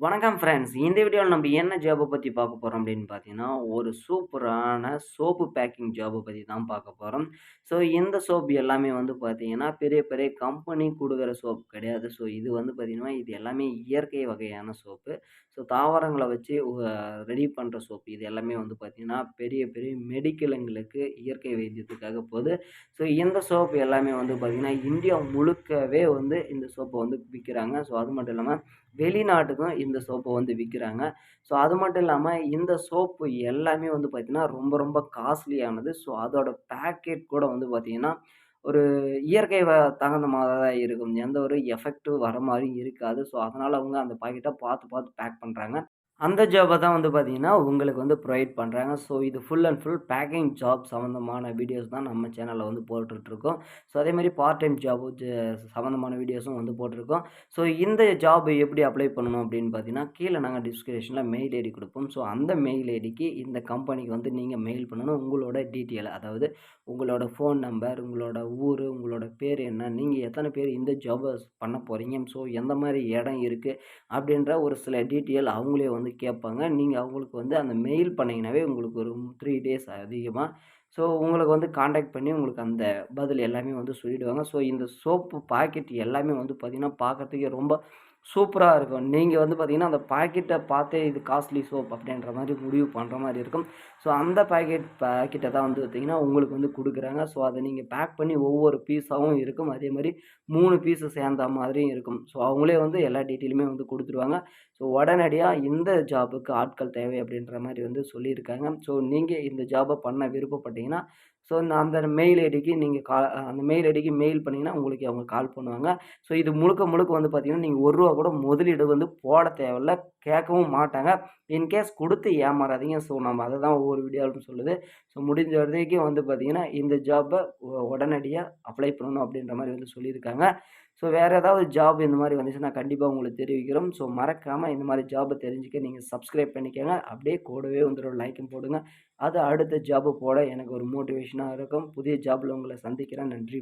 வணக்கம் ஃப்ரெண்ட்ஸ். இந்த வீடியோல நம்ம என்ன ஜாப்ப பத்தி பார்க்க போறோம் அப்படின்னு பார்த்தீங்கன்னா, ஒரு சூப்பரான சோப்பு பேக்கிங் ஜாப்ப பத்தி தான் பார்க்க போறோம். ஸோ இந்த சோப் எல்லாமே வந்து பார்த்தீங்கன்னா, பெரிய பெரிய கம்பெனி குடுக்குற சோப் கிடையாது. ஸோ இது வந்து பார்த்தீங்கன்னா, இது எல்லாமே இயற்கை வகையான சோப்பு. ஸோ தாவரங்கள வச்சு ரெடி பண்ற சோப். இது எல்லாமே வந்து பார்த்தீங்கன்னா, பெரிய பெரிய மெடிக்கலுங்களுக்கு இயற்கை வைத்தியத்துக்காக போது. ஸோ இந்த சோப் எல்லாமே வந்து பார்த்தீங்கன்னா, இந்தியா முழுக்கவே வந்து இந்த சோப்ப வந்து விக்கிறாங்க. ஸோ அது மட்டும் இல்லாம வெளிநாட்டுக்கும் இந்த சோப்ப வந்து விக்கிறாங்க. ஸோ அது மட்டும் இல்லாம இந்த சோப்பு எல்லாமே வந்து பார்த்தீங்கன்னா, ரொம்ப ரொம்ப காஸ்ட்லியானது. ஸோ அதோட பேக்கெட் கூட வந்து பார்த்தீங்கன்னா, ஒரு இயற்கை தகுந்த மாரி தான் இருக்கும். எந்த ஒரு எஃபெக்டும் வர மாரி இருக்காது. ஸோ அதனால அவங்க அந்த பாக்கெட்ட பார்த்து பார்த்து பேக் பண்றாங்க. அந்த ஜாப தான் வந்து பார்த்தீங்கன்னா, உங்களுக்கு வந்து ப்ரொவைட் பண்றாங்க. ஸோ இது full and full packing job சம்மந்தமான வீடியோஸ் தான் நம்ம சேனல்ல வந்து போட்டுட்ருக்கோம். ஸோ அதேமாரி பார்ட் டைம் ஜாபு சம்மந்தமான வீடியோஸும் வந்து போட்டிருக்கோம். ஸோ இந்த ஜாப் எப்படி அப்ளை பண்ணணும் அப்படின்னு பார்த்தீங்கன்னா, கீழ நாங்க டிஸ்கிரிப்ஷன்ல மெயில் ஐடி குடுப்போம். ஸோ அந்த மெயில் ஐடிக்கு இந்த கம்பெனிக்கு வந்து நீங்க மெயில் பண்ணணும். உங்களோட டீட்டெயில் அதாவது உங்களோட ஃபோன் நம்பர், உங்களோட ஊரு, உங்களோட பேர் என்ன, நீங்க எத்தன பேர் இந்த ஜாப பண்ண போறீங்க, ஸோ எந்த மாரி இடம் இருக்கு அப்படின்ற ஒரு சில டீட்டெயில் அவங்களே வந்து கேட்பாங்க. நீங்க அவங்களுக்கு வந்து அந்த மெயில் பண்ணீங்கனாவே உங்களுக்கு ஒரு 3 டேஸ் அதிகமா ஸோ உங்களுக்கு வந்து கான்டாக்ட் பண்ணி உங்களுக்கு அந்த பதில் எல்லாமே வந்து சொல்லிடுவாங்க. ஸோ இந்த சோப்பு பாக்கெட் எல்லாமே வந்து பார்த்தீங்கன்னா, பார்க்கறதுக்கே ரொம்ப சூப்பரா இருக்கும். நீங்க வந்து பார்த்தீங்கன்னா, அந்த பாக்கெட்ட பார்த்தே இது காஸ்ட்லி சோப் அப்படின்ற மாரி முடிவு பண்ற மாரி இருக்கும். ஸோ அந்த பாக்கெட்ட தான் வந்து பார்த்தீங்கன்னா, உங்களுக்கு வந்து குடுக்குறாங்க. ஸோ அத நீங்க பேக் பண்ணி ஒவ்வொரு பீஸாவும் இருக்கும். அதேமாரி 3 பீஸு சேர்ந்த மாதிரியும் இருக்கும். ஸோ அவங்களே வந்து எல்லா டீட்டெயிலுமே வந்து குடுத்துருவாங்க. ஸோ உடனடியா இந்த ஜாபுக்கு ஆட்கள் தேவை அப்படின்ற மாரி வந்து சொல்லியிருக்காங்க. ஸோ நீங்க இந்த ஜாப பண்ண விருப்பப்பட்டீங்கன்னா, ஸோ அந்த மெயில் ஐடிக்கு நீங்க அந்த மெயில் ஐடிக்கு மெயில் பண்ணீங்கன்னா, உங்களுக்கு அவங்க கால் பண்ணுவாங்க. ஸோ இது முழுக்க முழுக்க வந்து பார்த்தீங்கன்னா, நீங்க ரூ. 1 கூட முதலீடு வந்து போட தேவையில்ல. கேட்கவும் மாட்டாங்க. இன்கேஸ் குடுத்து ஏமாறாதீங்க. ஸோ நம்ம அத தான் ஒவ்வொரு வீடியோவிலும் சொல்லுது. ஸோ முடிஞ்ச வரைக்கும் வந்து பார்த்தீங்கன்னா, இந்த ஜாப்ப உடனடியா அப்ளை பண்ணணும் அப்படின்ற மாரி வந்து சொல்லியிருக்காங்க. ஸோ வேற ஏதாவது ஜாப் இந்த மாரி வந்துச்சுன்னா கண்டிப்பா உங்களுக்கு தெரிவிக்கிறோம். ஸோ மறக்காம இந்த மாரி ஜாப்ப தெரிஞ்சுக்க நீங்க சப்ஸ்கிரைப் பண்ணிக்கங்க. அப்படியே கூடவே வந்து ஒரு லைக்கும் போடுங்க. அது அடுத்த ஜாப் போட எனக்கு ஒரு மோட்டிவேஷனா இருக்கும். புதிய ஜாப்ல உங்கள சந்திக்கிறேன். நன்றி.